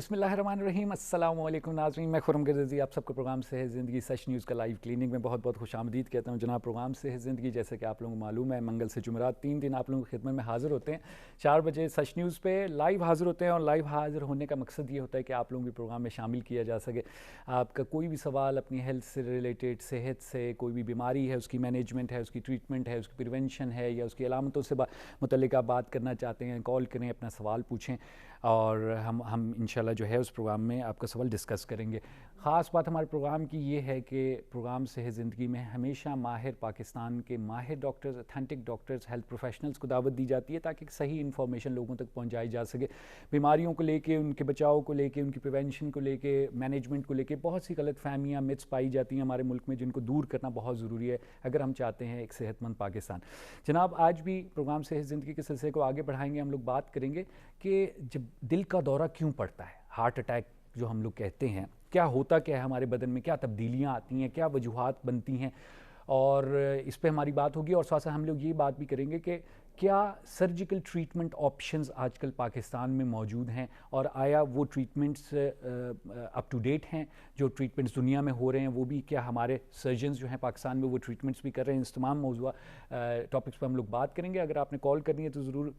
بسم اللہ الرحمن الرحیم. السلام علیکم ناظرین, میں خرم گردی آپ سب کو پروگرام صحت زندگی سچ نیوز کا لائیو کلینک میں بہت بہت خوش آمدید کہتا ہوں. جناب پروگرام صحت زندگی جیسے کہ آپ لوگوں کو معلوم ہے منگل سے جمعرات 3 دن آپ لوگوں کی خدمت میں حاضر ہوتے ہیں. 4 بجے سچ نیوز پہ لائیو حاضر ہوتے ہیں, اور لائیو حاضر ہونے کا مقصد یہ ہوتا ہے کہ آپ لوگوں بھی پروگرام میں شامل کیا جا سکے. آپ کا کوئی بھی سوال اپنی ہیلتھ سے ریلیٹڈ, صحت سے, کوئی بھی بیماری ہے اس کی مینجمنٹ ہے, اس کی ٹریٹمنٹ ہے, اس کی پریونشن ہے, یا اس کی علامتوں سے متعلق آپ بات کرنا چاہتے ہیں, کال کریں, اپنا سوال پوچھیں, اور ہم انشاءاللہ جو ہے اس پروگرام میں آپ کا سوال ڈسکس کریں گے. خاص بات ہمارے پروگرام کی یہ ہے کہ پروگرام صحت زندگی میں ہمیشہ ماہر پاکستان کے ماہر doctors, authentic doctors, health professionals کو دعوت دی جاتی ہے تاکہ صحیح انفارمیشن لوگوں تک پہنچائی جا سکے. بیماریوں کو لے کے, ان کے بچاؤ کو لے کے, ان کی پریونشن کو لے کے, مینجمنٹ کو لے کے بہت سی غلط فہمیاں, متس پائی جاتی ہیں ہمارے ملک میں, جن کو دور کرنا بہت ضروری ہے اگر ہم چاہتے ہیں ایک صحت مند پاکستان. جناب آج بھی پروگرام صحت زندگی کے سلسلے کو آگے بڑھائیں گے. ہم لوگ بات کریں گے کہ جب دل کا دورہ کیوں پڑتا ہے, ہارٹ اٹیک جو ہم لوگ کہتے ہیں, کیا ہوتا کیا ہے ہمارے بدن میں, کیا تبدیلیاں آتی ہیں, کیا وجوہات بنتی ہیں, اور اس پہ ہماری بات ہوگی. اور ساتھ ساتھ ہم لوگ یہ بات بھی کریں گے کہ کیا سرجیکل ٹریٹمنٹ آپشنز آج کل پاکستان میں موجود ہیں, اور آیا وہ ٹریٹمنٹس اپ ٹو ڈیٹ ہیں, جو ٹریٹمنٹس دنیا میں ہو رہے ہیں وہ بھی کیا ہمارے سرجنز جو ہیں پاکستان میں وہ ٹریٹمنٹس بھی کر رہے ہیں. اس تمام موضوع ٹاپکس پہ ہم لوگ بات کریں گے. اگر آپ نے کال کرنی ہے تو ضرور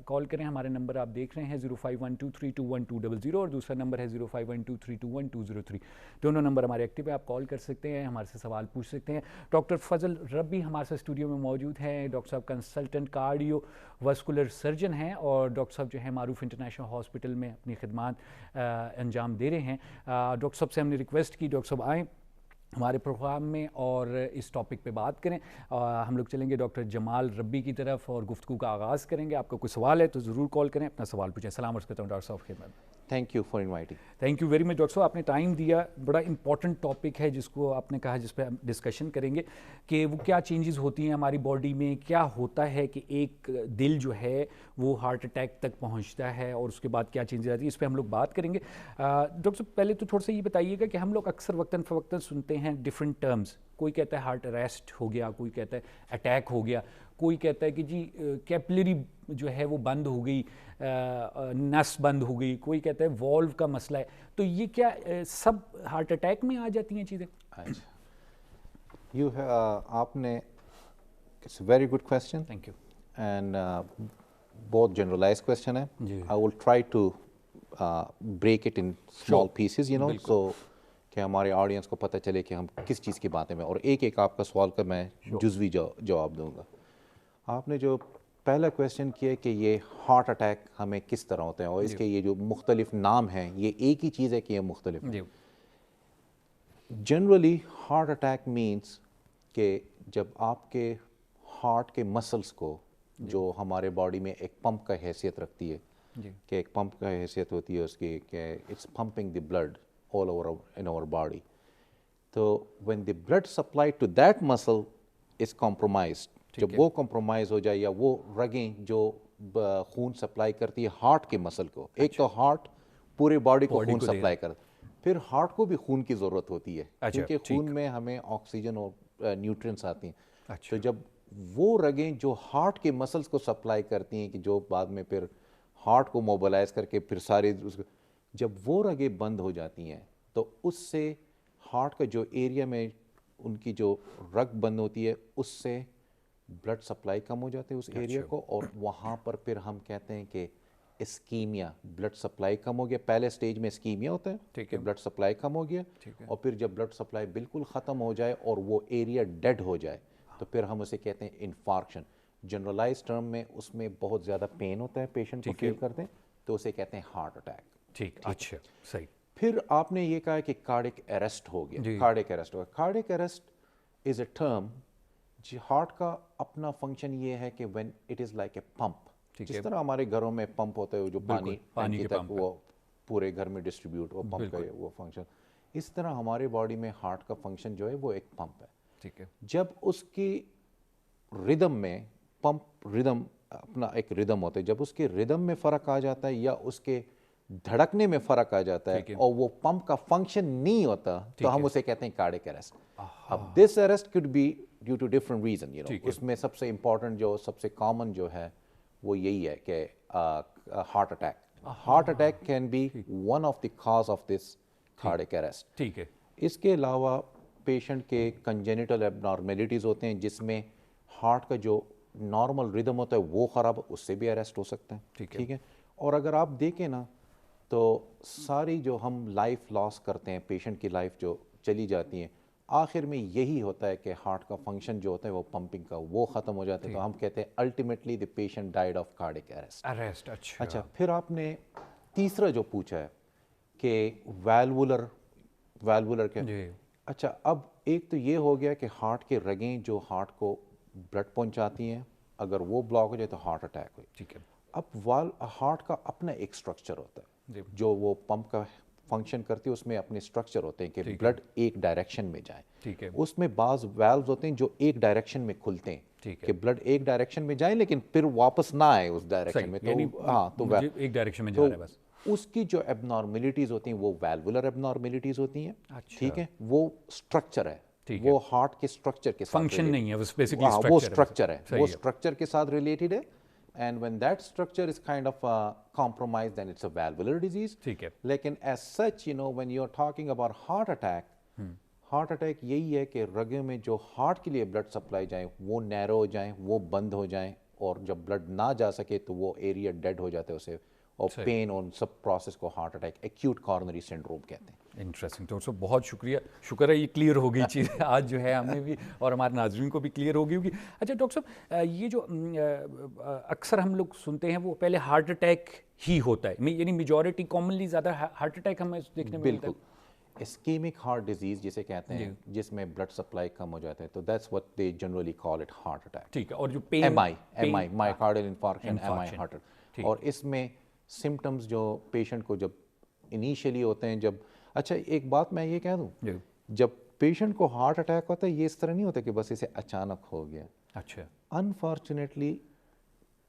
کال کریں. ہمارے نمبر آپ دیکھ رہے ہیں 0512321200, اور دوسرا نمبر ہے 0512321203. دونوں نمبر ہمارے ایکٹیو ہیں, آپ کال کر سکتے ہیں, ہمارے سے سوال پوچھ سکتے ہیں. ڈاکٹر فضل ربی ہمارے ساتھ اسٹوڈیو میں موجود ہیں. ڈاکٹر صاحب کنسلٹنٹ کارڈیو واسکولر سرجن ہیں, اور ڈاکٹر صاحب جو ہیں معروف انٹرنیشنل ہاسپٹل میں اپنی خدمات انجام دے رہے ہیں. ڈاکٹر صاحب سے ہم نے ریکویسٹ کی ڈاکٹر صاحب آئیں ہمارے پروگرام میں اور اس ٹاپک پہ بات کریں. ہم لوگ چلیں گے ڈاکٹر جمال ربی کی طرف اور گفتگو کا آغاز کریں گے. آپ کا کوئی سوال ہے تو ضرور کال کریں, اپنا سوال پوچھیں. السلام عرض کرتا ہوں ڈاکٹر صاحب خدمت. Thank you for inviting. Thank you very much doctor صاحب, آپ نے ٹائم دیا. بڑا امپورٹنٹ ٹاپک ہے جس کو آپ نے کہا جس پہ ہم ڈسکشن کریں گے کہ وہ کیا چینجز ہوتی ہیں ہماری باڈی میں, کیا ہوتا ہے کہ ایک دل جو ہے وہ ہارٹ اٹیک تک پہنچتا ہے, اور اس کے بعد کیا چینجز آتی ہے, اس پہ ہم لوگ بات کریں گے. ڈاکٹر صاحب پہلے تو تھوڑا سا یہ بتائیے گا کہ ہم لوگ اکثر وقتاً فوقتاً سنتے ہیں ڈفرینٹ ٹرمز. کوئی کہتا ہے ہارٹ اریسٹ ہو گیا, کوئی کہتا ہے اٹیک ہو گیا, کوئی کہتا ہے کہ جی کیپلری جو ہے وہ بند ہو گئی, نس بند ہو گئی, کوئی کہتا ہے والو کا مسئلہ ہے. تو یہ کیا سب ہارٹ اٹیک میں آ جاتی ہیں چیزیں؟ آپ نے it's a very good question. Thank you. And بہت جنرلائز کویسچن ہے. جی, I will try to break it in small pieces, you know, so کہ ہمارے آڈینس کو پتہ چلے کہ ہم کس چیز کی باتیں میں, اور ایک ایک آپ کا سوال کا میں جزوی جواب دوں گا. آپ نے جو پہلا کویسچن کیا کہ یہ ہارٹ اٹیک ہمیں کس طرح ہوتے ہیں, اور اس کے یہ جو مختلف نام ہیں, یہ ایک ہی چیز ہے کہ یہ مختلف ہیں. جنرلی ہارٹ اٹیک مینس کہ جب آپ کے ہارٹ کے مسلس کو, جو ہمارے باڈی میں ایک پمپ کا حیثیت رکھتی ہے, کہ ایک پمپ کا حیثیت ہوتی ہے اس کی, کہ it's pumping the blood all over in our body. So when the blood supply to that muscle is compromised, جب وہ compromise ہو جائے, یا وہ رگیں جو خون سپلائی کرتی ہے ہارٹ کے مسل کو, ایک تو ہارٹ پورے باڈی کو خون سپلائی کرتا ہے, پھر ہارٹ کو بھی خون کی ضرورت ہوتی ہے کیونکہ خون میں ہمیں آکسیجن اور نیوٹرینٹس آتی ہیں. تو جب وہ رگیں جو ہارٹ کے مسلس کو سپلائی کرتی ہیں, کہ جو بعد میں پھر ہارٹ کو موبلائز کر کے پھر سارے, جب وہ رگیں بند ہو جاتی ہیں تو اس سے ہارٹ کا جو ایریا میں ان کی جو رگ بند ہوتی ہے, اس سے بلڈ سپلائی کم ہو جاتی ہے اس ایریا کو, اور وہاں پر پھر ہم کہتے ہیں کہ اسکیمیا, بلڈ سپلائی کم ہو گیا. پہلے سٹیج میں اسکیمیا ہوتا ہے کہ بلڈ سپلائی کم ہو گیا, اور پھر جب بلڈ سپلائی بالکل ختم ہو جائے اور وہ ایریا ڈیڈ ہو جائے تو پھر ہم اسے کہتے ہیں انفارکشن. جنرلائز ٹرم میں اس میں بہت زیادہ پین ہوتا ہے, پیشنٹ کو فیل کرتے ہیں, تو اسے کہتے ہیں ہارٹ اٹیک. ٹھیک, اچھا, صحیح. پھر آپ نے یہ کہا کہ کارڈک اریسٹ ہو گیا. کارڈک اریسٹ ہو گیا. Cardiac arrest is a term, heart کا اپنا فنکشن یہ ہے کہ when it is like a pump, جس طرح ہمارے گھروں میں پمپ ہوتا ہے جو پانی ٹینکی تک وہ پورے گھر میں ڈسٹریبیوٹ ہو, پمپ کا وہ فنکشن, اس طرح ہمارے باڈی میں ہارٹ کا فنکشن جو ہے وہ ایک پمپ ہے. ٹھیک ہے. جب اس کی ردم میں, پمپ ردم اپنا ایک ردم ہوتا ہے, جب اس کے ردم میں فرق آ جاتا ہے یا اس کے دھڑکنے میں فرق آ جاتا ہے اور وہ پمپ کا فنکشن نہیں ہوتا, تو ہم اسے کہتے ہیں کارڈک اریسٹ. اب this arrest could be due to different reason, you know. اس میں سب سے امپورٹنٹ جو سب سے کامن جو ہے وہ یہی ہے کہ heart attack. Heart attack can be one of the cause of this cardiac arrest. ٹھیک ہے. اس کے علاوہ پیشنٹ کے کنجینیٹل ایب نارمیلٹیز ہوتے ہیں جس میں ہارٹ کا جو نارمل ردم ہوتا ہے وہ خراب، اس سے بھی اریسٹ ہو سکتا ہے. ٹھیک ہے. اور اگر آپ دیکھیں نا تو ساری جو ہم لائف لاس کرتے ہیں، پیشنٹ کی لائف جو چلی جاتی ہیں، آخر میں یہی ہوتا ہے کہ ہارٹ کا فنکشن جو ہوتا ہے وہ پمپنگ کا وہ ختم ہو جاتا ہے. تو ہم کہتے ہیں ultimately the patient died of cardiac arrest. اچھا پھر آپ نے تیسرا جو پوچھا ہے کہ ویلولر کے، اچھا اب ایک تو یہ ہو گیا کہ ہارٹ کے رگیں جو ہارٹ کو بلڈ پہنچاتی ہیں، اگر وہ بلاک ہو جائے تو ہارٹ اٹیک ہو. ٹھیک ہے. اب ہارٹ کا اپنا ایک سٹرکچر ہوتا ہے جو وہ پمپ کا فنکشن کرتی ہے، اس میں اپنے سٹرکچر ہوتے ہیں کہ بلڈ ایک ڈائریکشن میں جائے. ٹھیک ہے. اس میں بعض ویلوز ہوتے ہیں جو ایک ڈائریکشن میں کھلتے ہیں کہ بلڈ ایک ڈائریکشن میں جائے لیکن پھر واپس نہ آئے اس ڈائریکشن میں. تو ہاں تو ایک ڈائریکشن میں جا رہا ہے بس. اس کی جو ایب نارمیلٹیز ہوتی ہیں وہ ویلولر ایب نارمیلٹیز ہوتی ہیں. ٹھیک ہے. وہ سٹرکچر ہے، وہ ہارٹ کے سٹرکچر کے ساتھ فنکشن نہیں ہے، وہ سٹرکچر ہے، وہ سٹرکچر کے ساتھ ریلیٹڈ ہے. And when that structure is kind of compromised, then it's a valvular disease. ٹھیک ہے. لیکن as such, when you're talking about heart attack یہی ہے کہ رگوں میں جو ہارٹ کے لیے بلڈ سپلائی جائیں وہ نیرو ہو جائیں، وہ بند ہو جائیں، اور جب بلڈ نہ جا سکے تو وہ ایریا ڈیڈ ہو جاتا ہے اسے، اور پین اور سب پروسیس کو heart attack acute coronary syndrome کہتے ہیں. انٹرسٹنگ. ڈاکٹر صاحب بہت شکر ہے یہ کلیئر ہو گئی چیز آج جو ہے ہمیں بھی اور ہمارے ناظرین کو بھی کلیئر ہو گئی ہوگی. اچھا ڈاکٹر صاحب یہ جو اکثر ہم لوگ سنتے ہیں وہ پہلے ہارٹ اٹیک ہی ہوتا ہے، یعنی میجورٹی کامنلی زیادہ ہارٹ اٹیک ہمیں دیکھنے میں ملتا ہے. بالکل. اسکیمک ہارٹ ڈیزیز جسے کہتے ہیں جس میں بلڈ سپلائی کم ہو جاتا ہے، تو that's what they generally call it heart attack. ٹھیک ہے. اور جو ایم آئی مائیکارڈیل انفارکشن، ایم آئی ہارٹ اٹیک. اور اس میں سمٹمز جو پیشنٹ کو جب انیشیلی ہوتے ہیں، جب اچھا ایک بات میں یہ کہہ دوں، جب پیشنٹ کو ہارٹ اٹیک ہوتا ہے یہ اس طرح نہیں ہوتا کہ بس اسے اچانک ہو گیا. اچھا. انفارچونیٹلی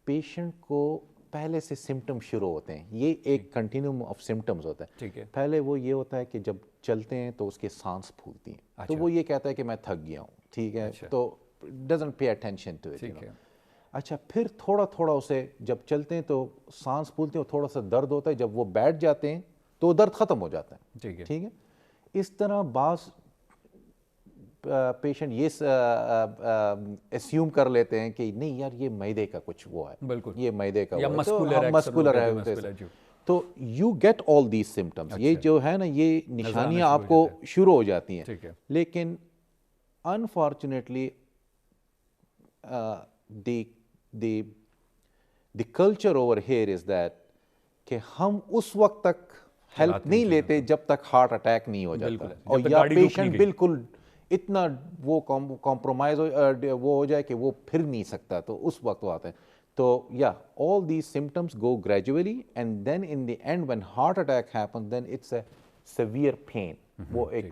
پیشنٹ کو پہلے سے سمٹم شروع ہوتے ہیں، یہ ایک کنٹینیوم آف سمٹمز ہوتا ہے. ٹھیک ہے. پہلے وہ یہ ہوتا ہے کہ جب چلتے ہیں تو اس کے سانس پھولتی ہیں، تو وہ یہ کہتا ہے کہ میں تھک گیا ہوں. ٹھیک ہے. تو doesn't pay attention to it. اچھا پھر تھوڑا تھوڑا اسے جب چلتے ہیں تو سانس پھولتے ہیں، تھوڑا سا درد ہوتا ہے، جب وہ بیٹھ جاتے ہیں تو درد ختم ہو جاتا ہے. ٹھیک ہے. اس طرح بعض پیشنٹ یہ اسیوم کر لیتے ہیں کہ نہیں یار یہ معدے کا کچھ وہ ہے، بالکل یہ معدے کا مسکولر ہے. تو you get all these symptoms. یہ جو ہے نا یہ نشانیاں آپ کو شروع ہو جاتی ہیں. لیکن unfortunately the culture over here is that کہ ہم اس وقت تک ہیلپ نہیں لیتے جب تک ہارٹ اٹیک نہیں ہو جاتا، اور یا پیشنٹ بالکل اتنا وہ کمپرومائز وہ ہو جائے کہ وہ پھر نہیں سکتا، تو اس وقت وہ آتا ہے. تو یا all these symptoms go gradually and then in the end when heart attack happens then it's a severe pain. وہ ایک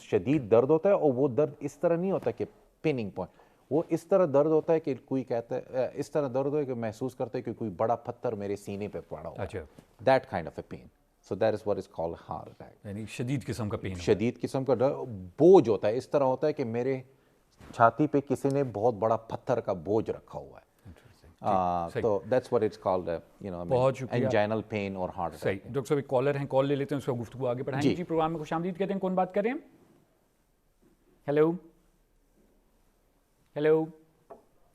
شدید درد ہوتا ہے، اور وہ درد اس طرح نہیں ہوتا کہ پیننگ پوائنٹ، وہ اس طرح درد ہوتا ہے کہ کوئی کہتا ہے اس طرح درد ہوتا ہے کہ محسوس کرتا ہے کہ کوئی بڑا پتھر میرے سینے پہ پڑا ہوا ہے. That kind of a pain. So that is what is called heart attack. یعنی شدید قسم کا پین، شدید قسم کا بوجھ ہوتا ہے. اس طرح ہوتا ہے کہ میرے چھاتی پہ کسی نے بہت بڑا پتھر کا بوجھ رکھا ہوا ہے. تو that's what it's called, angina pain اور heart attack. صحیح. ڈاکٹر صاحب ایک کالر ہیں، کال لے لیتے ہیں، اس کا گفتگو آگے بڑھائیں گے. جی پروگرام میں خوش آمدید کہتے ہیں. کون بات کر رہے ہیں؟ ہیلو.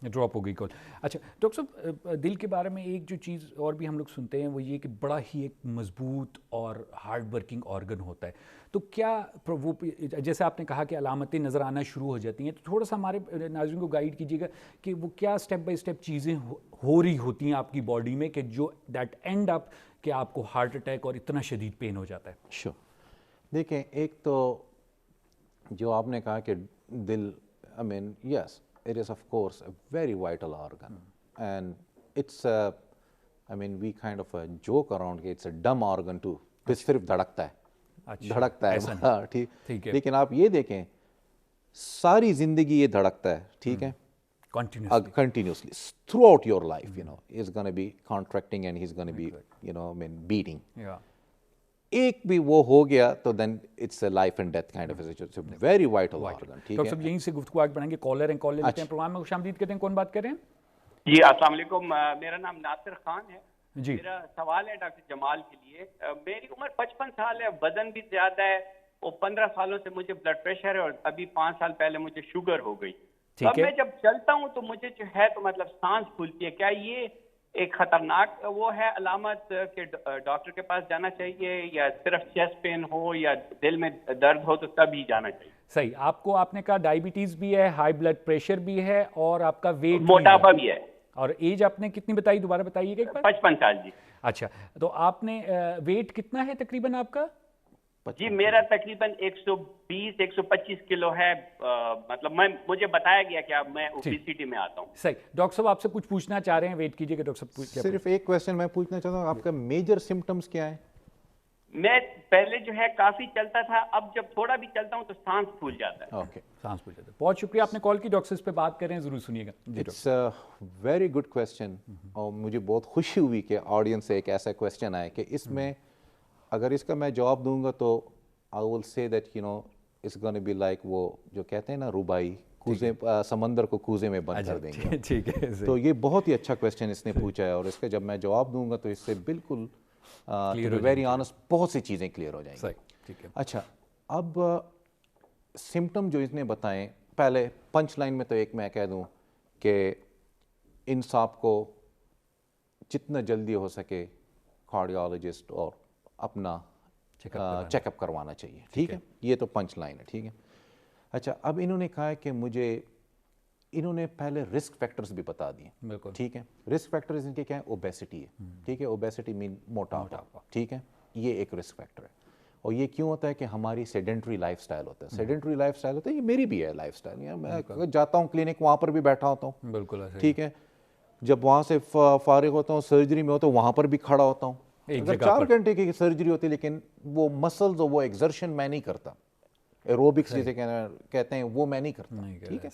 ڈراپ ہو گئی کال. اچھا ڈاکٹر صاحب دل کے بارے میں ایک جو چیز اور بھی ہم لوگ سنتے ہیں وہ یہ کہ بڑا ہی ایک مضبوط اور ہارڈ ورکنگ آرگن ہوتا ہے. تو کیا وہ جیسے آپ نے کہا کہ علامتیں نظر آنا شروع ہو جاتی ہیں، تو تھوڑا سا ہمارے ناظرین کو گائیڈ کیجیے گا کہ وہ کیا اسٹیپ بائی اسٹیپ چیزیں ہو رہی ہوتی ہیں آپ کی باڈی میں کہ جو دیٹ اینڈ اپ کہ آپ کو ہارٹ اٹیک اور اتنا شدید پین ہو جاتا ہے. شور. دیکھیں ایک تو جو آپ نے کہا کہ دل، I mean yes it is of course a very vital organ and it's I mean we kind of joke around کہ it's a dumb organ too. صرف دھڑکتا ہے. ٹھیک. لیکن آپ یہ دیکھیں ساری زندگی یہ دھڑکتا ہے. ٹھیک ہے. continuously throughout your life is going to be contracting and he's going to be beating. ایک بھی وہ ہو گیا تو then it's a life and death kind of a situation. It's a very vital organ. ٹھیک ہے. ڈاکٹر صاحب یہیں سے گفتگو آگے بڑھائیں گے. کالر ہیں، کال لے لیتے ہیں. پروگرام میں خوش آمدید کہتے ہیں. کون بات کر رہے ہیں؟ جی السلام علیکم. میرا نام ناصر خان ہے. جی میرا سوال ہے ڈاکٹر جمال کے لیے. میری عمر 55 سال ہے, وزن بھی زیادہ ہے, اور 15 سالوں سے مجھے بلڈ پریشر ہے, اور ابھی 5 سال پہلے مجھے شوگر ہو گئی. تو اب میں جب چلتا ہوں تو مجھے جو ہے تو مطلب سانس پھولتی ہے. کیا یہ ایک خطرناک وہ ہے علامت کہ ڈاکٹر کے پاس جانا چاہیے, یا صرف چیسٹ پین ہو یا دل میں درد ہو تو تب ہی جانا چاہیے؟ صحیح. آپ نے کہا ڈائبٹیز بھی ہے, ہائی بلڈ پریشر بھی ہے, اور آپ کا ویٹ موٹاپا بھی ہے. اور ایج آپ نے کتنی بتائی, دوبارہ بتائیے گا ایک بار. 55 سال جی. اچھا, تو آپ نے ویٹ کتنا ہے تقریباً آپ کا؟ جی میرا تقریباً 120-125 کلو ہے. مطلب مجھے بتایا گیا کہ اب میں اوبیسٹی میں آتا ہوں. صحیح. ڈاکٹر صاحب آپ سے کچھ پوچھنا چاہ رہے ہیں, ویٹ کیجیے کہ ڈاکٹر صاحب. صرف ایک کویسچن میں پوچھنا چاہتا ہوں, آپ کا میجر سمٹمز کیا ہے؟ میں پہلے جو ہے کافی چلتا تھا, اب جب تھوڑا بھی چلتا ہوں تو سانس پھول جاتا ہے. اوکے, سانس پھول جاتا ہے. بہت شکریہ, آپ نے کال کی. ڈاکٹر اس پہ بات کریں, ضرور سنیے گا. اٹس ویری گڈ کویسچن, اور مجھے بہت خوشی ہوئی کہ آڈینس سے ایک ایسا کویسچن آئے کہ اس میں اگر اس کا میں جواب دوں گا تو I will say that you know it's gonna be like وہ جو کہتے ہیں نا روبائی, کوزے سمندر کو کوزے میں بند کر دیں گے. ٹھیک ہے, تو یہ بہت ہی اچھا کویسچن اس نے پوچھا ہے, اور اس کا جب میں جواب دوں گا تو اس سے بالکل ویری آنسٹ بہت سی چیزیں کلیئر ہو جائیں گی. اچھا, اب سمٹم جو اس نے بتائیں, پہلے پنچ لائن میں تو ایک میں کہہ دوں کہ ان صاحب کو جتنا جلدی ہو سکے کارڈیالوجسٹ اور اپنا چیک اپ کروانا چاہیے. ٹھیک ہے, یہ تو پنچ لائن ہے. ٹھیک ہے. اچھا, اب انہوں نے کہا ہے کہ انہوں نے پہلے رسک فیکٹرز بھی بتا دیے. بالکل. ٹھیک ہے, رسک فیکٹرز ان کے کیا ہے؟ اوبیسٹی ہے. ٹھیک ہے, اوبیسٹی مین موٹاپا. ٹھیک ہے, یہ ایک رسک فیکٹر ہے. اور یہ کیوں ہوتا ہے کہ ہماری سیڈنٹری لائف سٹائل ہوتا ہے. سیڈنٹری لائف سٹائل ہوتا ہے, یہ میری بھی ہے لائف سٹائل. میں جاتا ہوں کلینک, وہاں پر بھی بیٹھا ہوتا ہوں. بالکل. ٹھیک ہے, جب وہاں سے فارغ ہوتا ہوں سرجری میں ہوتا ہوں, وہاں پر بھی کھڑا ہوتا ہوں. اگر 4 گھنٹے کی سرجری ہوتی ہے لیکن وہ مسلز اور وہ ایگزرشن میں نہیں کرتا, ایروبکس جسے کہتے ہیں, وہ میں نہیں کرتا. ٹھیک ہے,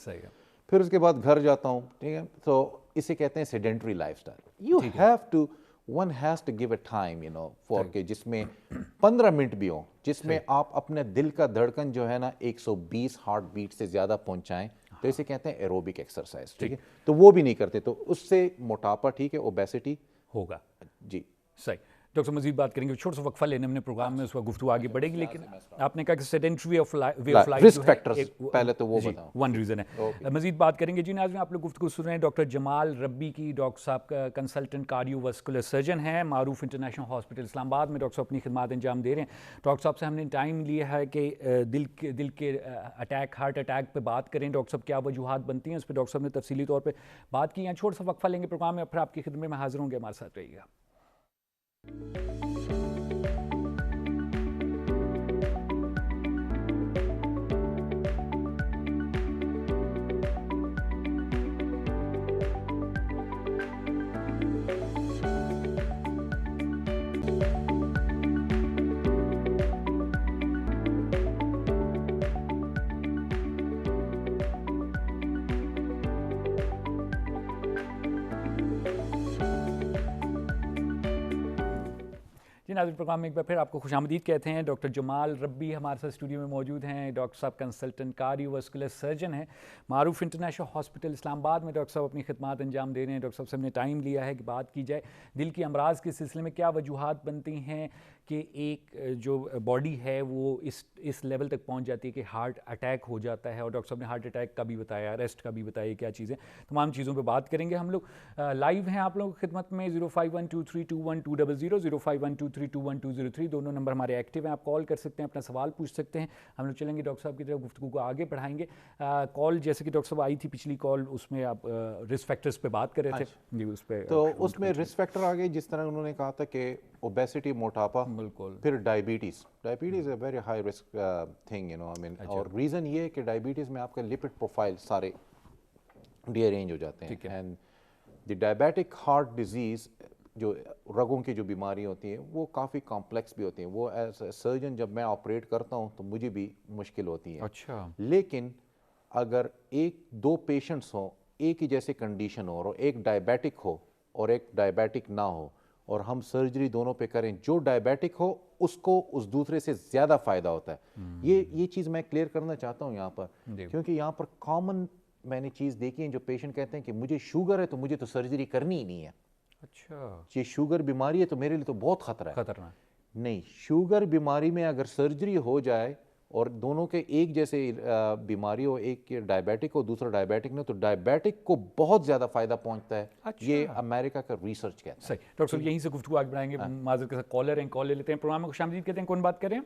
پھر اس کے بعد گھر جاتا ہوں. ٹھیک ہے, تو اسے کہتے ہیں sedentary life style. One has to give a time for کہ جس میں 15 منٹ بھی ہوں, جس میں آپ اپنے دل کا دھڑکن جو ہے نا 120 ہارٹ بیٹ سے زیادہ پہنچائیں, تو اسے کہتے ہیں ایروبک ایکسرسائز. ٹھیک ہے, تو وہ بھی نہیں کرتے, تو اس سے موٹاپا, ٹھیک ہے, اوبیسٹی ہوگا. جی صحیح. ڈاکٹر مزید بات کریں گے, چھوٹا سا وقفہ لینے, ہم نے پروگرام میں اس وقت گفتگو آگے بڑھے گی, لیکن آپ نے کہا کہ sedentary way of life risk factors پہلے تو وہ بتاؤ, ون ریزن ہے. مزید بات کریں گے. جی ناظرین, آپ لوگ گفتگو سن رہے ہیں ڈاکٹر جمال ربی کی. ڈاکٹر صاحب کا کنسلٹنٹ کارڈیو واسکولر سرجن ہیں, معروف انٹرنیشنل ہاسپٹل اسلام آباد میں ڈاکٹر صاحب اپنی خدمات انجام دے رہے ہیں. ڈاکٹر صاحب سے ہم نے ٹائم لیا ہے کہ دل کے اٹیک, ہارٹ اٹیک پہ بات کریں. ڈاکٹر صاحب کیا وجوہات بنتی ہیں, اس پہ ڈاکٹر صاحب نے تفصیلی طور پہ بات کی ہیں. چھوٹا سا وقفہ لیں گے پروگرام میں, پھر آپ کی خدمت میں حاضر ہوں گے. ہمارے ساتھ رہیے گا. ناظرین, پروگرام میں ایک بار پھر آپ کو خوش آمدید کہتے ہیں. ڈاکٹر جمال ربی ہمارے ساتھ اسٹوڈیو میں موجود ہیں. ڈاکٹر صاحب کنسلٹنٹ کارڈیو واسکولر سرجن ہیں, معروف انٹرنیشنل ہاسپٹل اسلام آباد میں ڈاکٹر صاحب اپنی خدمات انجام دے رہے ہیں. ڈاکٹر صاحب سے ہم نے ٹائم لیا ہے کہ بات کی جائے دل کی امراض کے سلسلے میں کیا وجوہات بنتی ہیں کہ ایک جو باڈی ہے وہ اس لیول تک پہنچ جاتی ہے کہ ہارٹ اٹیک ہو جاتا ہے. اور ڈاکٹر صاحب نے ہارٹ اٹیک کا بھی بتایا, ریسٹ کا بھی بتایا, کیا چیزیں, تمام چیزوں پہ بات کریں گے. ہم لوگ لائیو ہیں آپ لوگوں کی خدمت میں. 0512321200 0512321203 دونوں نمبر ہمارے ایکٹیو ہیں. آپ کال کر سکتے ہیں, اپنا سوال پوچھ سکتے ہیں. ہم لوگ چلیں گے ڈاکٹر صاحب کی طرف, گفتگو کو آگے بڑھائیں گے. کال جیسے کہ ڈاکٹر صاحب آئی تھی پچھلی کال, اس میں آپ رسک فیکٹرز پہ بات کر رہے تھے. جی اس پہ, تو اس میں رسک فیکٹر آگے جس طرح انہوں نے کہا تھا کہ اوبیسٹی, موٹاپا, بالکل, پھر diabetes a very high risk thing, you know I mean. اور ریزن یہ ہے کہ ڈائبٹیز میں آپ کا لپڈ پروفائل سارے ڈی ارینج ہو جاتے ہیں. And the diabetic heart disease, جو رگوں کی جو بیماری ہوتی ہیں, وہ کافی کمپلیکس بھی ہوتی ہیں. وہ ایز اے سرجن جب میں آپریٹ کرتا ہوں تو مجھے بھی مشکل ہوتی ہیں. اچھا, لیکن اگر 1-2 پیشنٹس ہوں, ایک ہی جیسے کنڈیشن ہو, اور ایک ڈائبیٹک ہو اور ایک ڈائبیٹک نہ ہو, اور ہم سرجری دونوں پہ کریں, جو ڈائبیٹک ہو اس کو اس دوسرے سے زیادہ فائدہ ہوتا ہے. یہ چیز میں کلیئر کرنا چاہتا ہوں یہاں پر, کیونکہ یہاں پر کامن میں نے چیز دیکھی ہے, جو پیشنٹ کہتے ہیں کہ مجھے شوگر ہے تو مجھے تو سرجری کرنی ہی نہیں ہے. اچھا یہ شوگر بیماری ہے تو میرے لیے تو بہت خطرہ ہے. خطرناک. نہیں, شوگر بیماری میں اگر سرجری ہو جائے اور دونوں کے ایک جیسے بیماری ہو, ایک ڈائبیٹک ہو دوسرا ڈائبیٹک نہیں, تو ڈائبیٹک کو بہت زیادہ فائدہ پہنچتا ہے. یہ امریکہ کا ریسرچ کہتا ہے. صحیح ڈاکٹر صاحب, یہیں سے گفتگو آگے بڑھائیں گے. معذرت کے ساتھ کالر ہیں, کال لے لیتے ہیں. پروگرام میں خوش آمدید کہتے ہیں. کون بات کریں؟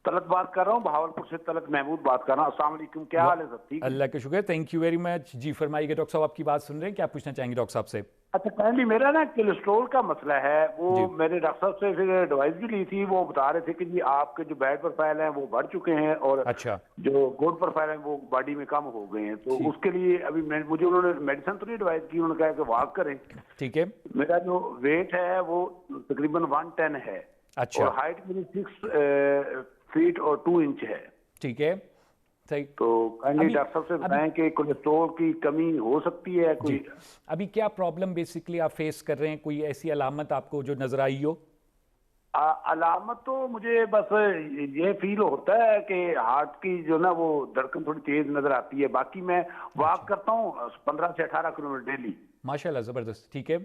طلعت بات کر رہا ہوں, بہاولپور سے طلعت محمود بات کر رہا ہوں. السلام علیکم, کیا حال ہے سب؟ ٹھیک ہے, اللہ کا شکر, تھینک یو ویری مچ. جی فرمائیے گا ڈاکٹر صاحب, آپ کی بات سن رہے ہیں, کیا پوچھنا چاہیں گے ڈاکٹر صاحب سے؟ اچھا پہلی میرا نا کولیسٹرول کا مسئلہ ہے, وہ میں نے ڈاکٹر صاحب سے پھر ایڈوائز بھی لی تھی. وہ بتا رہے تھے کہ جی آپ کے جو بیڈ پروفائل ہیں وہ بڑھ چکے ہیں اور جو گڈ پروفائل ہیں وہ باڈی میں کم ہو گئے ہیں. تو اس کے لیے ابھی مجھے انہوں نے میڈیسن تو نہیں ایڈوائز کی, انہوں نے کہا کہ واک کریں. ٹھیک ہے, میرا جو ویٹ ہے وہ تقریباً 110 ہے اور ہائٹ میری 6 فیٹ اور 2 انچ ہے. ٹھیک ہے, تو کائنڈلی ڈاکٹر صاحب سے بتائیں کہ کولیسٹرول کی کمی ہو سکتی ہے کوئی؟ ابھی کیا پرابلم بیسکلی آپ فیس کر رہے ہیں؟ کوئی ایسی علامت آپ کو جو نظر آئی ہو؟ علامت تو مجھے بس یہ فیل ہوتا ہے کہ ہارٹ کی جو نا وہ دھڑکن تھوڑی تیز نظر آتی ہے. باقی میں واک کرتا ہوں 15 سے 18 کلومیٹر ڈیلی. ماشاءاللہ, زبردست. ٹھیک ہے,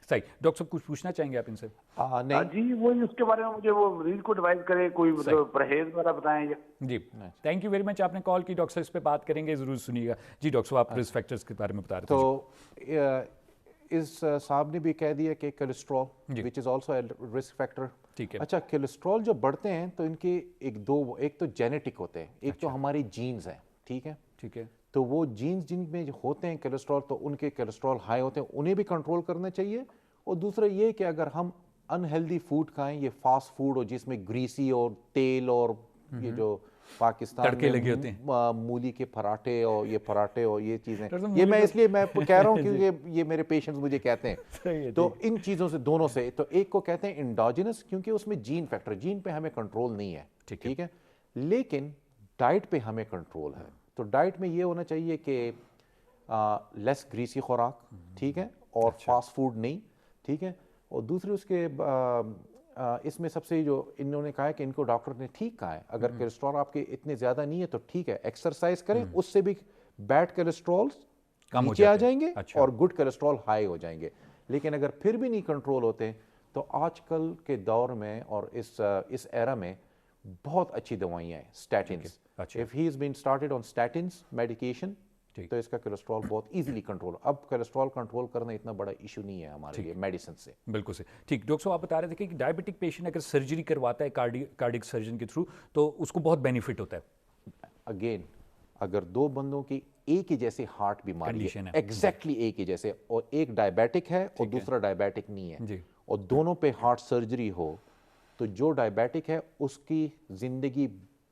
صحیح. ڈاکٹر صاحب کچھ پوچھنا چاہیں گے آپ ان سے؟ جی وہی اس کے بارے میں مجھے وہ مریض کو ایڈوائز کریں, کوئی مطلب پرہیز وغیرہ بتائیں. جی تھینک یو ویری مچ, آپ نے کال کی. ڈاکٹر صاحب اس پہ بات کریں گے, ضرور سنیے گا. جی ڈاکٹر صاحب, آپ رسک فیکٹرز کے بارے میں بتا رہے تھے. تو اس صاحب نے بھی کہہ دیا کہ cholesterol which is also a risk factor. ٹھیک ہے, اچھا کولیسٹرول جو بڑھتے ہیں تو ان کے ایک تو جینیٹک ہوتے ہیں, ایک تو ہماری جینز ہیں. ٹھیک ہے, ٹھیک ہے. تو وہ جینز جن میں ہوتے ہیں کولیسٹرول, تو ان کے کولیسٹرول ہائی ہوتے ہیں, انہیں بھی کنٹرول کرنا چاہیے. اور دوسرا یہ کہ اگر ہم انہیلدی فوڈ کھائیں, یہ فاسٹ فوڈ ہو جس میں گریسی اور تیل اور یہ جو پاکستان میں مولی کے پراٹھے اور یہ پراٹھے اور یہ چیزیں, یہ میں اس لیے میں کہہ رہا ہوں کیونکہ یہ میرے پیشنٹس مجھے کہتے ہیں. تو ان چیزوں سے دونوں سے, تو ایک کو کہتے ہیں انڈوجینس کیونکہ اس میں جین فیکٹر, جین پہ ہمیں کنٹرول نہیں ہے. ٹھیک ہے, لیکن ڈائٹ پہ ہمیں کنٹرول ہے. تو ڈائٹ میں یہ ہونا چاہیے کہ لیس گریسی خوراک, ٹھیک ہے, اور فاسٹ فوڈ نہیں. ٹھیک ہے, اور دوسری اس کے اس میں سب سے جو انہوں نے کہا ہے کہ ان کو ڈاکٹر نے ٹھیک کہا ہے, اگر کولیسٹرول آپ کے اتنے زیادہ نہیں ہے تو ٹھیک ہے, ایکسرسائز کریں, اس سے بھی بیڈ کولیسٹرول نیچے آ جائیں گے اور گڈ کولیسٹرول ہائی ہو جائیں گے. لیکن اگر پھر بھی نہیں کنٹرول ہوتے تو آج کل کے دور میں اور اس ایرا میں بہت اچھی دوائیاں ہیں, اسٹیٹنز. If he has been started on statins medication تو اس کا کولیسٹرول بہت ایزیلی کنٹرول. اب کولیسٹرول کنٹرول کرنا اتنا بڑا ایشو نہیں ہے ہمارے لیے میڈیسن سے. بالکل سے ٹھیک. ڈاکٹر صاحب آپ بتا رہے تھے کہ ڈائبٹک پیشنٹ اگر سرجری کرواتا ہے کارڈک سرجن کے تھرو تو اس کو بہت بینیفٹ ہوتا ہے. اگین اگر دو بندوں کی ایک ہی جیسے ہارٹ بیماری ہے, ایگزیکٹلی ایک ہی جیسے, اور ایک ڈائبیٹک ہے اور دوسرا ڈائبیٹک نہیں ہے, اور دونوں پہ ہارٹ سرجری ہو, تو جو ڈائبیٹک ہے اس کی زندگی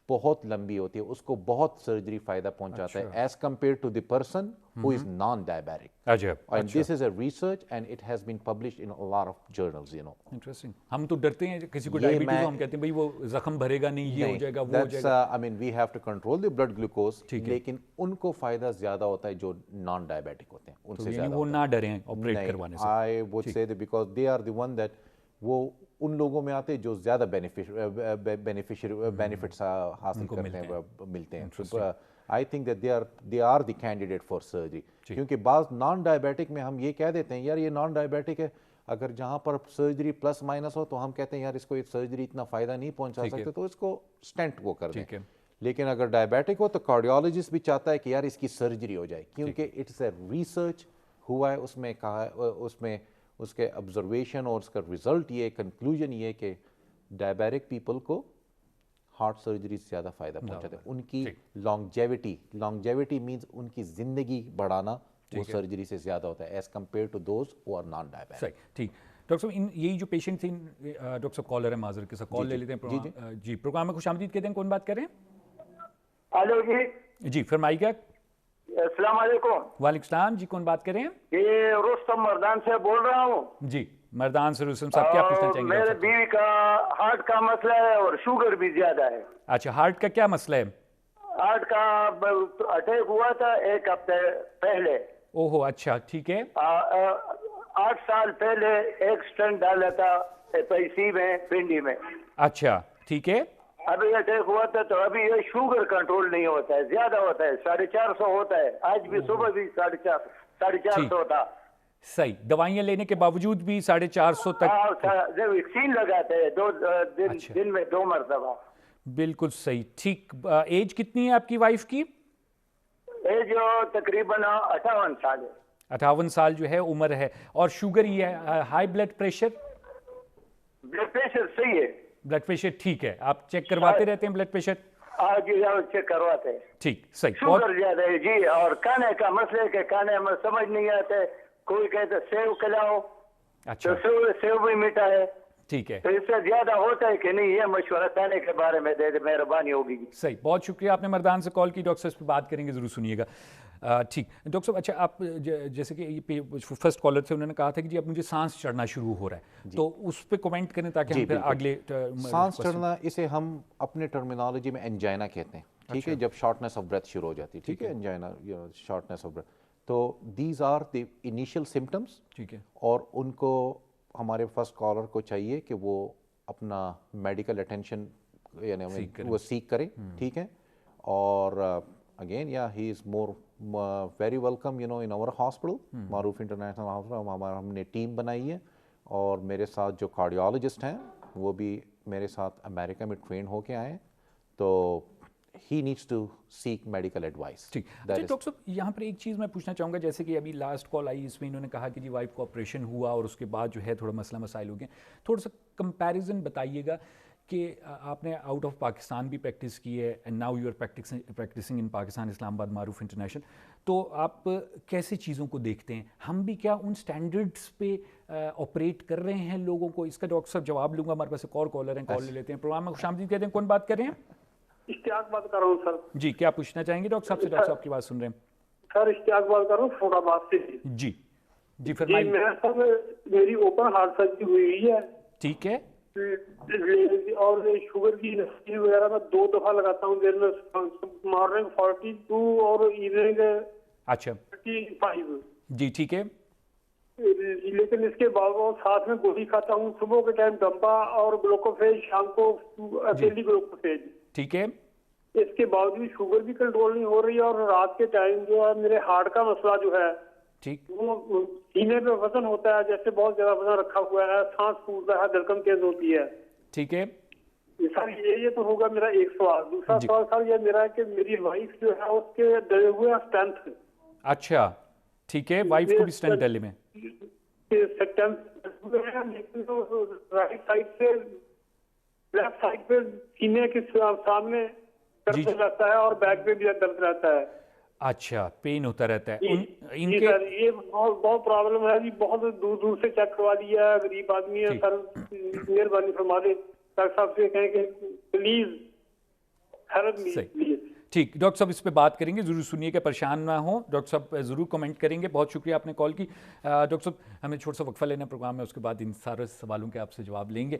بہت لمبی ہوتی ہے, اس کو بہت سرجری فائدہ پہنچاتا ہے as compare to the person who is non diabetic. And this is a research and it has been published in a lot of journals, you know. Interesting. ہم تو ڈرتے ہیں کسی کو ڈائبٹیز ہو, ہم کہتے ہیں بھائی وہ زخم بھرے گا نہیں, یہ ہو جائے گا, وہ ہو جائے گا. I mean we have to control the blood glucose, لیکن ان کو فائدہ زیادہ ہوتا ہے جو نان ڈائبیٹک ہوتے ہیں, ان سے زیادہ. وہ نہ ڈریں آپریٹ کروانے سے. I would say because they are the one that, وہ ان لوگوں میں آتے جو زیادہ بینیفٹس حاصل کرتے ہیں, ملتے ہیں. I think that they are the candidate for surgery. کیونکہ بعض نان ڈائبیٹک میں ہم یہ کہہ دیتے ہیں یار یہ نان ڈائبیٹک ہے, اگر جہاں پر سرجری پلس مائنس ہو تو ہم کہتے ہیں یار اس کو سرجری اتنا فائدہ نہیں پہنچا سکتے تو اس کو اسٹینٹ کو کر دیں. لیکن اگر ڈائبیٹک ہو تو کارڈیولوجسٹ بھی چاہتا ہے کہ یار اس کی سرجری ہو جائے, کیونکہ اٹس اے ریسرچ ہوا ہے, اس میں کہا اس میں اس کے آبزرویشن اور اس کا رزلٹ یہ کنکلوژن یہ کہ ڈائبیٹک پیپل کو ہارٹ سرجری سے زیادہ فائدہ پہنچاتے ہیں. ان کی لانگجیوٹی مینز ان کی زندگی بڑھانا وہ سرجری سے زیادہ ہوتا ہے as compare to those who are non diabetic. صحیح. ٹھیک ڈاکٹر صاحب, یہی جو پیشنٹ تھے, ڈاکٹر صاحب کالر ہے معذر کے ساتھ, کال لے لیتے ہیں. جی پروگرام میں خوش آمدید کہتے ہیں. کون بات کر رہے ہیں؟ ہلو جی. جی فرمائیے گا. السلام علیکم. وعلیکم السلام. جی کون بات کر رہے ہیں؟ یہ رستم مردان سے بول رہا ہوں. جی مردان سے رستم صاحب, کیا پوچھنا چاہیں گے؟ میرے بیوی کا ہارٹ کا مسئلہ ہے اور شوگر بھی زیادہ ہے. اچھا, ہارٹ کا کیا مسئلہ ہے؟ ہارٹ کا اٹیک ہوا تھا 1 ہفتے پہلے. اوہو, اچھا ٹھیک ہے. 8 سال پہلے ایک سٹنٹ ڈالا تھا پیسی میں, پنڈی میں. اچھا ٹھیک ہے. ابھی اٹیک ہوا تھا تو ابھی یہ شوگر کنٹرول نہیں ہوتا ہے, زیادہ ہوتا ہے, 450 ہوتا ہے. آج بھی صبح بھی 450 تھا. صحیح, دوائیاں لینے کے باوجود بھی 450 تک ویکسین لگاتے ہیں دن میں 2 مرتبہ. بالکل صحیح, ٹھیک. ایج کتنی ہے آپ کی وائف کی؟ ایج تقریباً 58 سال ہے. 58 سال جو ہے عمر ہے. اور شوگر یہ ہے, high blood pressure? Blood pressure صحیح ہے. بلڈ پریشر ٹھیک ہے, آپ چیک کرواتے رہتے ہیں بلڈ پریشر؟ جی چیک کرواتے ہیں. ٹھیک, صحیح. شوگر زیادہ ہے جی. اور کھانے کا مسئلہ ہے کہ کھانے میں سمجھ نہیں آتے, کوئی کہتے سیو کھلاؤ, اچھا سیو بھی میٹھا ہے. ٹھیک ہے, تو اس سے زیادہ ہوتا ہے کہ نہیں, یہ مشورہ کھانے کے بارے میں دے دے, مہربانی ہوگی. صحیح, بہت شکریہ, آپ نے مردان سے کال کی. ڈاکٹر صاحب اس پہ بات کریں گے, ضرور سنیے گا. ٹھیک ڈاکٹر صاحب, اچھا آپ جیسے کہ یہ فرسٹ کالر تھے, انہوں نے کہا تھا کہ جی اب مجھے سانس چڑھنا شروع ہو رہا ہے, تو اس پہ کومنٹ کریں تاکہ ہم پھر اگلے. سانس چڑھنا اسے ہم اپنے ٹرمینالوجی میں انجائنا کہتے ہیں, ٹھیک ہے, جب شارٹنیس آف بریتھ شروع ہو جاتی ہے, ٹھیک ہے, انجائنا شارٹنیس آف بریتھ. تو these are the initial symptoms, ٹھیک ہے, اور ان کو ہمارے فرسٹ کالر کو چاہیے کہ وہ اپنا میڈیکل اٹینشن یعنی وہ سیکھ کرے, ٹھیک ہے. اور again he is more very welcome in our hospital, Maroof international hospital. ہم نے ٹیم بنائی ہے, اور میرے ساتھ جو کارڈیولوجسٹ ہیں وہ بھی میرے ساتھ امریکہ میں ٹرین ہو کے آئے ہیں, تو he needs to seek medical advice. ٹھیک. اچھا ڈاکٹر صاحب, یہاں پر ایک چیز میں پوچھنا چاہوں گا, جیسے کہ ابھی لاسٹ کال آئی, اس میں انہوں نے کہا کہ جی وائف کو آپریشن ہوا اور اس کے بعد جو ہے تھوڑا مسئلہ مسائل ہو گئے. تھوڑا سا کمپیریزن بتائیے گا کہ آپ نے آؤٹ آف پاکستان بھی پریکٹس کی ہے, and now you are practising in Pakistan, Islamabad Maroof international, تو آپ کیسے چیزوں کو دیکھتے ہیں؟ ہم بھی کیا ان سٹینڈرڈس پہ آپریٹ کر رہے ہیں لوگوں کو؟ اس کا ڈاکٹر صاحب جواب لوں گا. ہمارے پاس ایک اور کالر ہیں, کال لے لیتے ہیں. پروگرام میں خوش آمدید کہتے ہیں. کون بات کر رہے ہیں؟ اشتیاق بات کر رہا ہوں سر. جی, کیا پوچھنا چاہیں گے ڈاکٹر صاحب سے؟ ڈاکٹر صاحب کی بات سن رہے ہیں. سر اشتیاق بات کر رہا ہوں فیروز آباد سے. جی جی فرمائیے. میں سر میری اوپن ہارٹ سرجری ہوئی ہے. ٹھیک ہے. اور شوگر کی انسولین وغیرہ میں 2 دفعہ لگاتا ہوں دن میں, مارننگ 42 اور ایوننگ اچھا 35. جی ٹھیک ہے. لیکن اس کے باوجود ساتھ میں گولی کھاتا ہوں, صبح کے ٹائم ڈمپا اور گلوکوفیج, شام کو اکیلی گلوکوفیج. ٹھیک ہے. اس کے باوجود شوگر بھی کنٹرول نہیں ہو رہی, اور رات کے ٹائم جو ہے میرے ہارٹ کا مسئلہ جو ہے, ٹھیک, وہ سینے پہ وزن ہوتا ہے, جیسے بہت زیادہ وزن رکھا ہوا ہے, سانس پھولتا ہے, دھڑکن تیز ہوتی ہے. ٹھیک ہے. سر یہ تو ہوگا میرا ایک سوال. دوسرا سوال سر یہ میرا ہے کہ میری وائف جو ہے اس کے ڈلے ہوئے اسٹینٹ. اچھا ٹھیک ہے, وائف کو بھی اسٹینٹ ڈلے میں رائٹ سائڈ سے لیفٹ سائڈ پہ سینے کے سامنے درد رہتا ہے, اور بیک پہ بھی درد رہتا ہے. اچھا, پین ہوتا رہتا ہے ان کے. یہ بہت پرابلم ہے جی, بہت دور دور سے چیک کروا دیا ہے, غریب آدمی ہے سر, مہربانی فرما دیں. ڈاکٹر صاحب سے کہیں کہ پلیز ہیلپ می پلیز. ٹھیک, ڈاکٹر صاحب اس پہ بات کریں گے, ضرور سنیے کہ پریشان نہ ہوں. ڈاکٹر صاحب ضرور کمنٹ کریں گے. بہت شکریہ آپ نے کال کی. ڈاکٹر صاحب ہمیں چھوٹا سا وقفہ لینا پروگرام میں, اس کے بعد ان سارے سوالوں کے آپ سے جواب لیں گے.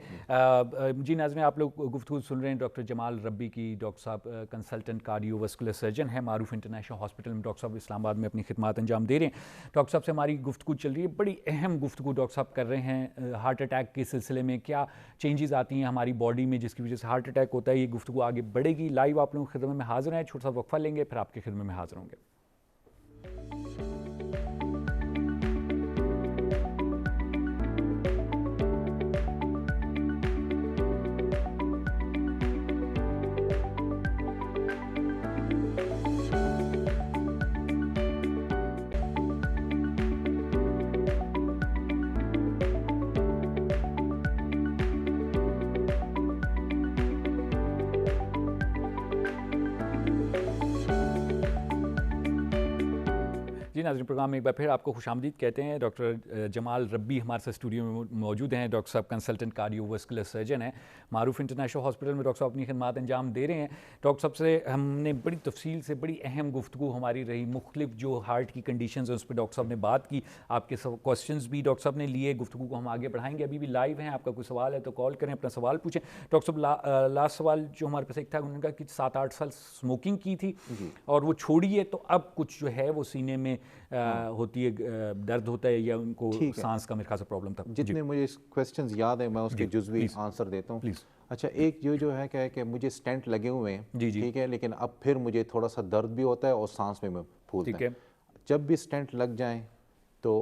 جی ناظرین, آپ لوگ گفتگو سن رہے ہیں ڈاکٹر جمال ربی کی. ڈاکٹر صاحب کنسلٹنٹ کارڈیو واسکولر سرجن ہیں, معروف انٹرنیشنل ہاسپٹل میں ڈاکٹر صاحب اسلام آباد میں اپنی خدمات انجام دے رہے ہیں. ڈاکٹر صاحب سے ہماری گفتگو چل رہی ہے, بڑی اہم گفتگو ڈاکٹر صاحب کر رہے ہیں ہارٹ اٹیک کے سلسلے میں. کیا چینجز آتی ہیں ہماری باڈی میں جس کی وجہ سے ہارٹ اٹیک ہوتا ہے؟ یہ گفتگو آگے بڑھے گی. لائیو آپ لوگوں کی خدمت میں حاضر ہیں, چھوٹا سا وقفہ لیں گے, پھر آپ کی خدمت میں حاضر ہوں گے. جی ناظرین, پروگرام میں ایک بار پھر آپ کو خوش آمدید کہتے ہیں. ڈاکٹر جمال ربی ہمارے ساتھ اسٹوڈیو میں موجود ہیں. ڈاکٹر صاحب کنسلٹنٹ کارڈیو واسکولر سرجن ہیں, معروف انٹرنیشنل ہاسپٹل میں ڈاکٹر صاحب اپنی خدمات انجام دے رہے ہیں. ڈاکٹر صاحب سے ہم نے بڑی تفصیل سے, بڑی اہم گفتگو ہماری رہی, مختلف جو ہارٹ کی کنڈیشنز ہیں اس پہ ڈاکٹر صاحب نے بات کی. آپ کے کوسچنز بھی ڈاکٹر صاحب نے لیے. گفتگو کو ہم آگے بڑھائیں گے. ابھی بھی لائیو ہیں, آپ کا کوئی سوال ہے تو کال کریں, اپنا سوال پوچھیں. ڈاکٹر صاحب لاسٹ سوال جو ہمارے پاس ایک تھا, انہوں نے کہا کہ 7-8 سال اسموکنگ کی تھی اور وہ چھوڑی ہے, تو اب کچھ جو ہے وہ سینے میں ہوتی ہے, درد ہوتا ہے, یا ان کو سانس کا میرے خیال سے پرابلم تھا. جتنے مجھے کویسچنز یاد ہیں میں اس کے جزوی آنسر دیتا ہوں. اچھا, ایک جو ہے کہ مجھے سٹینٹ لگے ہوئے ہیں, ٹھیک ہے, لیکن اب پھر مجھے تھوڑا سا درد بھی ہوتا ہے اور سانس میں پھولتا ہے. جب بھی سٹینٹ لگ جائیں تو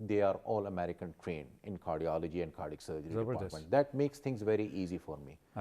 they are all American trained in cardiology and cardiac surgery department. That makes things very easy for me.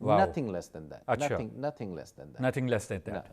nothing less than that. Nothing less than that. Nothing less than that.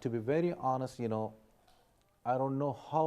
to be very honest, you know, I don't know how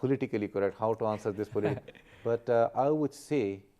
Politically correct, how to answer this politically. But I would say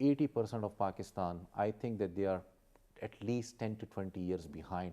80% of Pakistan, I think that they are at least 10 to 20 years behind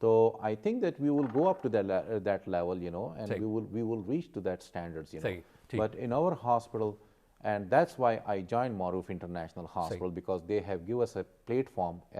So I think that we will go up to that level, you know, and we will reach to that standards, you know. But in our hospital, and that's why I joined Maroof International Hospital, because they have given us a platform,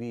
we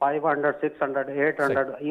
500, 600, 800,